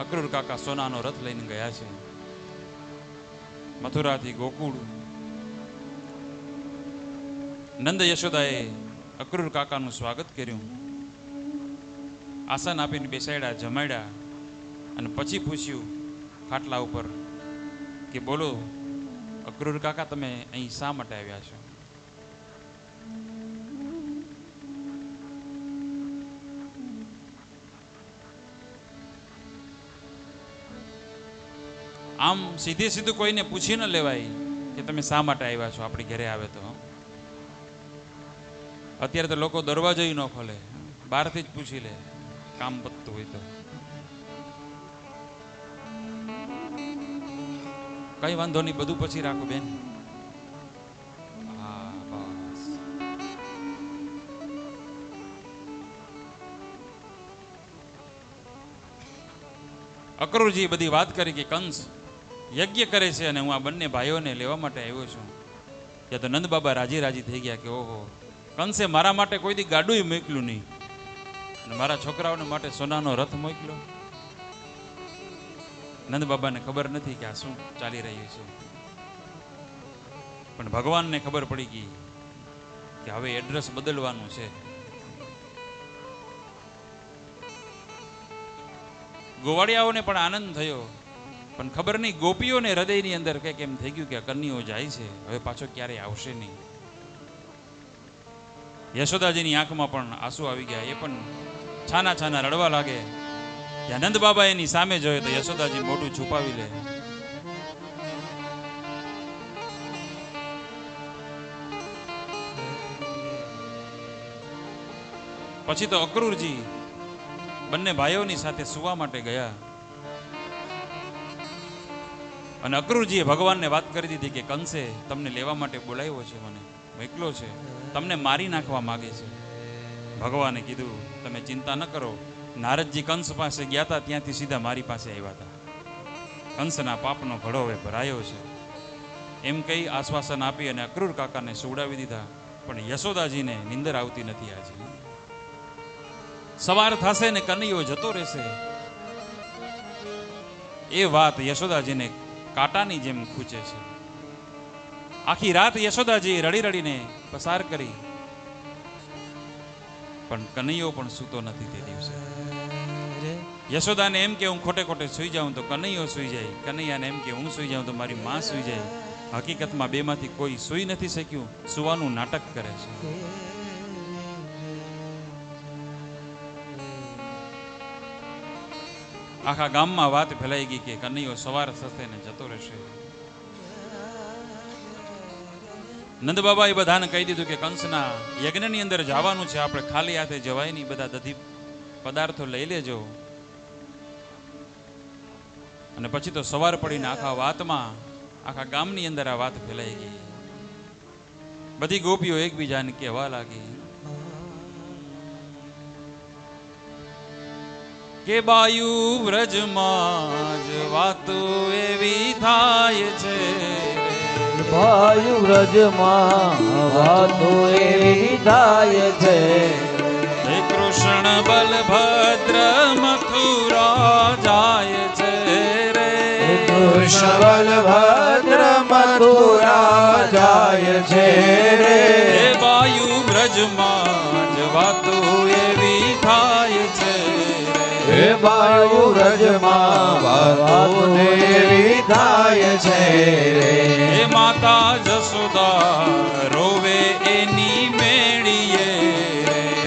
અક્રૂર કાકા સોનાનો રથ લઈને ગયા છે. મથુરાથી ગોકુળ. નંદ યશોદાએ અક્રૂર કાકાનું સ્વાગત કર્યું, આસન આપીને બેસાડ્યા, જમાડ્યા અને પછી પૂછ્યું ખાટલા ઉપર કે બોલો અક્રૂર કાકા, તમે અહીં શા માટે આવ્યા છો? આમ સીધે સીધું કોઈને પૂછી ન લેવાય કે તમે શા માટે આવ્યા છો આપણી ઘરે આવે તો. અત્યારે તો લોકો દરવાજો ન ખોલે, બહારથી જ પૂછી લે કામ પતતું હોય તો. કઈ વાંધો નહીં, બધું પછી રાખો બેન. હા બસ. અક્રૂરજી બધી વાત કરી કે કંસ યજ્ઞ કરે છે અને હું આ બંને ભાઈઓને લેવા માટે આવ્યો છું. ત્યાં તો નંદ બાબા રાજી રાજી થઈ ગયા કે ઓહો, કંસે મારા માટે કોઈ દી ગાડું મોકલ્યું નહીં અને મારા છોકરાઓને માટે સોનાનો રથ મોકલ્યો. નંદ બાબાને ખબર નથી કે આ શું ચાલી રહ્યું છે, પણ ભગવાનને ખબર પડી ગઈ કે હવે એડ્રેસ બદલવાનું છે. ગોવાળિયાઓને પણ આનંદ થયો, પણ ખબર નહીં ગોપીઓને હૃદયની અંદર કંઈક એમ થઈ ગયું કે કન્યાઓ જાય છે, હવે પાછો ક્યારેય આવશે નહીં. યશોદાજીની આંખમાં પણ આંસુ આવી ગયા, એ પણ છાના છાના રડવા લાગે. ત્યાં નંદ બાબા એની સામે જોયે તો યશોદાજી મોઢું છુપાવી લે. પછી તો અક્રૂરજી બંને ભાઈઓની સાથે સુવા માટે ગયા અને અક્રૂરજીએ ભગવાનને વાત કરી દીધી કે કંસે તમને લેવા માટે બોલાવ્યો છે, મને મોકલો છે, તમને મારી નાખવા માંગે છે. ભગવાને કીધું તમે ચિંતા ન કરો, નારદજી કંસ પાસે ગયા હતા ત્યાંથી સીધા મારી પાસે આવ્યા હતા, કંસના પાપનો ઘડો હવે ભરાયો છે. એમ કહી આશ્વાસન આપી અને અક્રૂર કાકાને સુવડાવી દીધા. પણ યશોદાજીને નિંદર આવતી નથી. આજે સવાર થશે ને કનૈયો જતો રહેશે, એ વાત યશોદાજીને કાંટાની જેમ ખૂંચે છે. આખી રાત યશોદાજી રડી રડીને પસાર કરી, પણ કનૈયો પણ સૂતો નથી તે દિવસે. યશોદાને એમ કે હું ખોટે ખોટે સુઈ જાઉં તો કનૈયો સુઈ જાય, કનૈયાને એમ કે હું સુઈ જાઉં તો મારી માં સુઈ જાય. હકીકતમાં બેમાંથી કોઈ સુઈ નથી શક્યું, સુવાનું નાટક કરે છે. આખા ગામમાં વાત ફેલાઈ ગઈ કે કનૈયો સવાર થશે ને જતો રહેશે. નંદ બાબાએ બધાને કહી દીધું કે કંસના યજ્ઞની અંદર જવાનું છે, આપણે ખાલી હાથે જવાય નહીં, બધા દધી પદાર્થો લઈ લેજો. અને પછી તો સવાર પડીને આખા વાતમાં આખા ગામની અંદર આ વાત ફેલાઈ ગઈ. બધી ગોપીઓ એકબીજાને કહેવા લાગી કે બાયુ વ્રજમાં જ વાતો એવી થાય છે, બાયુ વ્રજમાં વાતો એવી થાય છે. હે કૃષ્ણ બલભદ્ર મથુરા જાય છે રે, કૃષ્ણ બલભદ્ર મથુરા જાય છે રે. હે બાયુ વ્રજમાં જ વાતો એવી થાય છે, હે બાયુ વ્રજમાં વાતો એવી થાય છે રે. હે માતા જશોદા રોવે એની મેળીએ,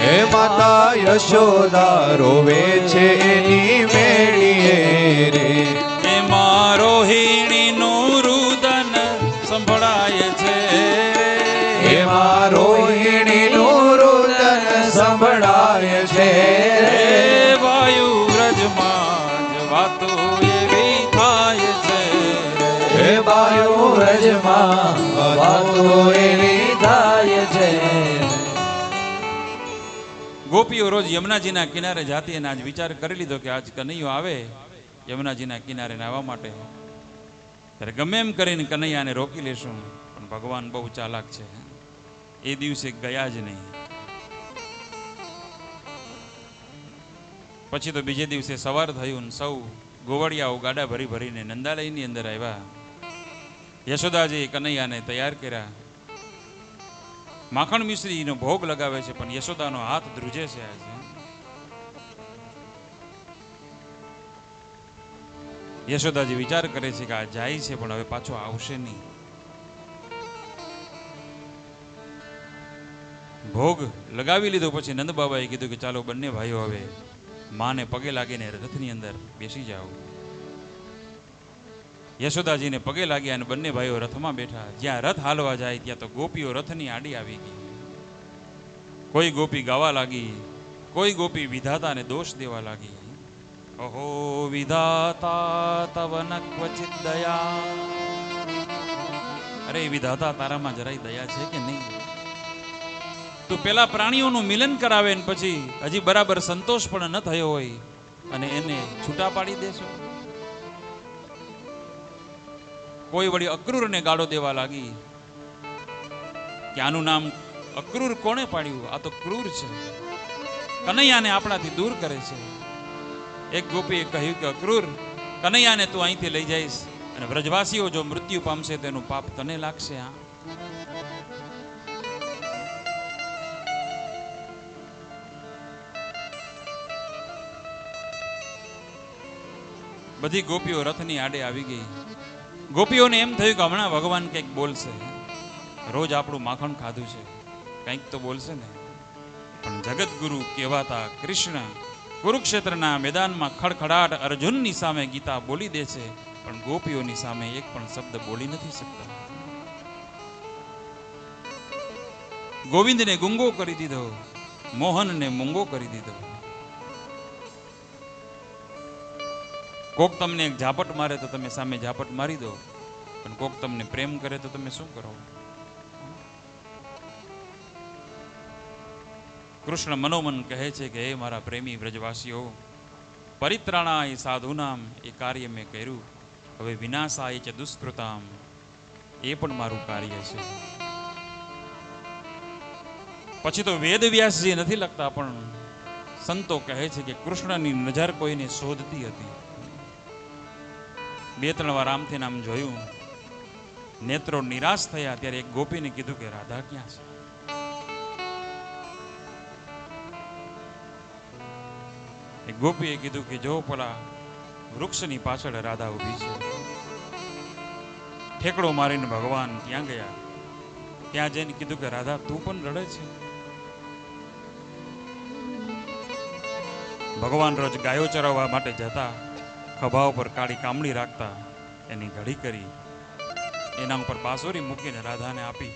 હે માતા યશોદા રોવે છે એની મેળીએ રે. હે મા રોહિણીનું રુદન સંભળાય છે, હે મા રોહિણીનું રુદન સંભળાય છે રે. વાયુ વ્રજમાં જ વાતો એવી થાય છે, હે વાયુ વ્રજમાં વાતો એવી થાય છે. ગોપીઓ રોજ યમુનાજીના કિનારે જાતી અને આજ વિચાર કરી લીધો કે આજ કનૈયો આવે યમુનાજીના કિનારે નાહવા માટે, ત્યારે ગમે એમ કરીને કનૈયાને રોકી લેશું. પણ ભગવાન બહુ ચાલાક છે, એ દિવસે ગયા જ નહીં. પછી તો બીજે દિવસે સવાર થયું, સૌ ગોવાળિયાઓ ગાડા ભરી ભરીને નંદાલયની અંદર આવ્યા. યશોદાજી કનૈયાને તૈયાર કર્યા. માખણ મિશ્રીનો ભોગ લગાવે છે, પણ યશોદાનો હાથ ધ્રુજે છે. આજે યશોદાજી વિચાર કરે છે કે આ જાય છે પણ હવે પાછો આવશે નહીં. ભોગ લગાવી લીધો પછી નંદ બાબાએ કીધું કે ચાલો બંને ભાઈઓ હવે માને પગે લાગીને રથની અંદર બેસી જાઓ. યશોદાજીને પગે લાગ્યા અને બંને ભાઈઓ રથમાં બેઠા. જ્યાં રથ હાલવા જાય ત્યાં તો ગોપીઓ રથની આડી આવી ગઈ. કોઈ ગોપી ગાવા લાગી, કોઈ ગોપી વિધાતાને દોષ દેવા લાગી. અહો વિધાતા તવ ન ક્વચિત દયા. અરે વિધાતા, તારામાં જરાય દયા છે કે નહીં? તું પેલા પ્રાણીઓનું મિલન કરાવે ને પછી હજી બરાબર સંતોષ પણ ન થયો હોય અને એને છૂટા પાડી દેશો. કોઈ વળી અક્રૂરને ગાળો દેવા લાગી કે આનું નામ અક્રૂર કોણે પાડ્યું? આ તો ક્રૂર છે, કનૈયાને આપણાથી દૂર કરે છે. એક ગોપીએ કહ્યું કે અક્રૂર, કનૈયાને તું અહીંથી લઈ જઈશ અને વ્રજવાસીઓ જો મૃત્યુ પામશે તેનું પાપ તને લાગશે. હા, બધી ગોપીઓ રથની આડે આવી ગઈ. ગોપીઓને એમ થયું કે હમણાં ભગવાન કંઈક બોલશે. રોજ આપણું માખણ ખાધું છે, કંઈક તો બોલશે ને. પણ જગતગુરુ કહેવાતા કૃષ્ણ કુરુક્ષેત્રના મેદાનમાં ખડખડાટ અર્જુનની સામે ગીતા બોલી દે છે, પણ ગોપીઓની સામે એક પણ શબ્દ બોલી નથી શકતા. ગોવિંદને ગુંગો કરી દીધો, મોહનને મૂંગો કરી દીધો. કોક તમને એક ઝાપટ મારે તો તમે સામે ઝાપટ મારી દો, પણ કોક તમને પ્રેમ કરે તો તમે શું કરો? કૃષ્ણ મનોમન કહે છે કે હે મારા પ્રેમી વ્રજવાસીઓ, પરિત્રાણાય સાધુનામ એ કાર્ય મેં કર્યું, હવે વિનાશાય ચ દુષ્કૃતામ એ પણ મારું કાર્ય છે. પછી તો વેદ વ્યાસજી નથી લખતા, પણ સંતો કહે છે કે કૃષ્ણની નજર કોઈને શોધતી હતી. 2-3 વાર આમથી નામ જોયું, નેત્રો નિરાશ થયા. ત્યારે એક ગોપીને કીધું કે રાધા ક્યાં છે? એક ગોપીએ કીધું કે જો પેલા વૃક્ષની પાછળ રાધા ઊભી છે. ઠેકડો મારીને ભગવાન ત્યાં ગયા. ત્યાં જઈને કીધું કે રાધા તું પણ રડે છે? ભગવાન રોજ ગાયો ચરાવવા માટે જતા, ખભા ઉપર કાળી કામળી રાખતા, એની ઘડી કરી એના ઉપર બાંસુરી મૂકીને રાધાને આપી.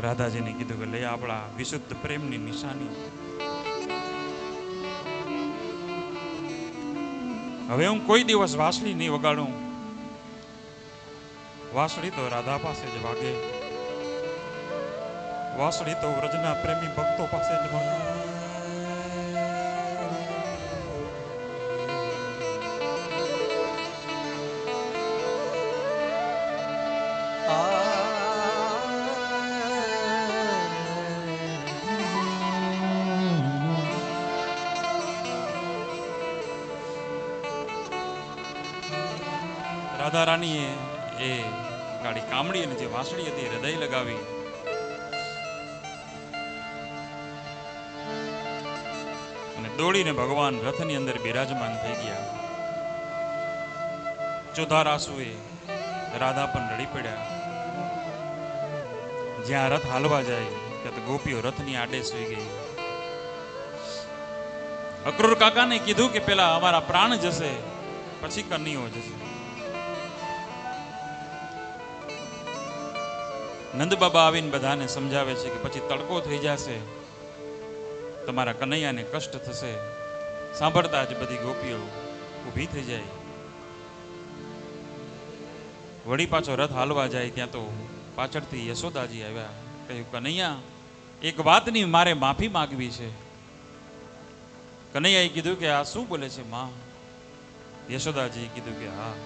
રાધાજીને કીધું કે લઈ આપણા વિશુદ્ધ પ્રેમની નિશાની. હવે હું કોઈ દિવસ વાંસળી નહીં વગાડું. વાંસળી તો રાધા પાસે જ વાગે, વાંસળી તો વ્રજના પ્રેમી ભક્તો પાસે જ વાગે. રાધા રાણીએ એ ગાડી કામડી અને જે વાંસળી હતી હૃદય લગાવી. અને દોડીને ભગવાન રથની અંદર બિરાજમાન થઈ ગયા. ચોધાર આંસુએ રાધા પણ રડી પડ્યા. જ્યાં રથ હાલવા જાય ત્યાં તો ગોપીઓ રથની આડે સુઈ ગઈ. અક્રૂર કાકાને કીધું કે પેલા અમારા પ્રાણ જશે પછી કન્યો જશે. નંદ બાબા આવીને બધાને સમજાવે છે કે પછી તડકો થઈ જશે, તમારા કનૈયાને કષ્ટ થશે. સાંભળતા જ બધી ગોપીઓ ઊભી થઈ જાય. વળી પાછો રથ હાલવા જાય ત્યાં તો પાછળથી યશોદાજી આવ્યા. કહ્યું કનૈયા, એક વાતની મારે માફી માંગવી છે. કનૈયાએ કીધું કે આ શું બોલે છે માં? યશોદાજીએ કીધું કે હા,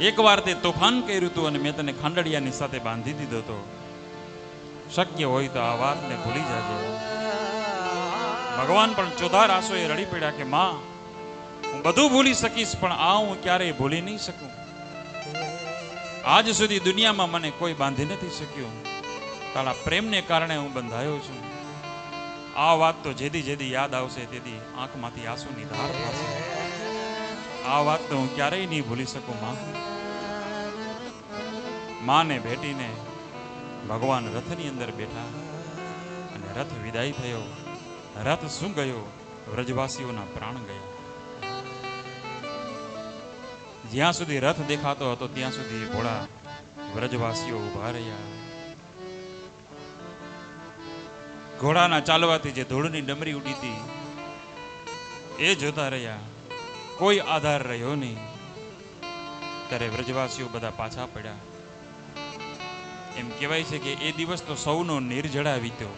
એકવાર તે તોફાન કર્યું હતું અને મેં તને ખાંડડિયાની સાથે બાંધી દીધો હતો. શક્ય હોય તો આ વાતને ભૂલી જાજે. ભગવાન પણ ચોધાર આંસુએ રડી પડ્યા કે માં, હું બધું ભૂલી શકીશ પણ આ હું ક્યારેય ભૂલી નહીં શકું. આજ સુધી દુનિયામાં મને કોઈ બાંધી નથી શક્યું. તારા પ્રેમને કારણે હું બંધાયો છું. આ વાત તો જેદી જેદી યાદ આવશે તેદી આંખમાંથી આંસુની ધાર થશે. આ વાત તો હું ક્યારેય નહીં ભૂલી શકું માં. માને ભેટીને ભગવાન રથની અંદર બેઠા અને રથ વિદાય થયો. રથ શું ગયો? વ્રજવાસીઓના પ્રાણ ગયા. જ્યાં સુધી રથ દેખાતો હતો ત્યાં સુધી ભોળા વ્રજવાસીઓ ઉભા રહ્યા. ઘોડાના ચાલવાથી જે ધૂળની ડમરી ઉડી હતી એ જોતા રહ્યા. કોઈ આધાર રહ્યો નહીં. ત્યારે વ્રજવાસીઓ બધા પાછા પડ્યા. એમ કહેવાય છે કે એ દિવસ તો સૌનો નિર્જળા વીત્યો.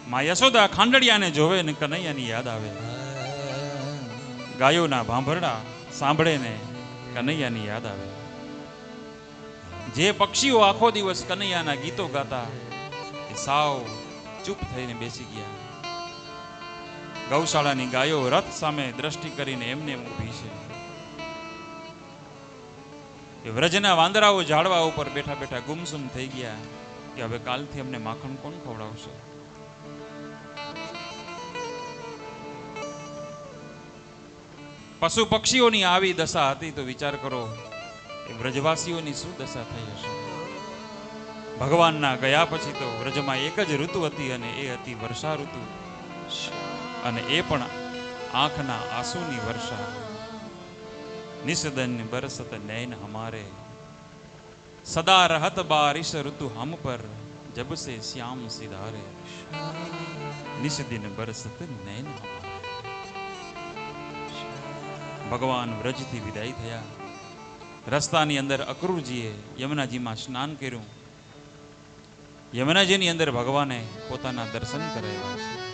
માં યશોદા ખાંડડિયાને જોવે ને કનૈયાની યાદ આવે. ગાયોના ભાંભરડા સાંભળે ને કનૈયાની યાદ આવે. જે પક્ષીઓ આખો દિવસ કનૈયાના ગીતો ગાતા એ સાવ ચૂપ થઈને બેસી ગયા. ગૌશાળાની ગાયો રથ સામે દ્રષ્ટિ કરીને એમને ઊભી છે. એ વ્રજના વાંદરાઓ ઝાડવા ઉપર બેઠા બેઠા ગુમસુમ થઈ ગયા કે હવે કાલથી અમને માખણ કોણ ખવડાવશે. પશુ પક્ષીઓની આવી દશા હતી તો વિચાર કરો એ વ્રજવાસીઓની શું દશા થઈ હશે. ભગવાનના ગયા પછી તો વ્રજમાં એક જ ઋતુ હતી અને એ હતી વર્ષા ઋતુ. અને એ પણ આંખના આંસુની વર્ષા. નિષદન બરસત નૈન હમારે, સદા રહત બારિશ ઋતુ હમ પર, જબ સે શ્યામ સિધારે, નિષદિન બરસત નૈન હમારે. ભગવાન વ્રજથી વિદાય થયા. રસ્તાની અંદર અક્રૂરજીએ યમુનાજીમાં સ્નાન કર્યું. યમુનાજીની અંદર ભગવાને પોતાના દર્શન કરાવ્યા છે.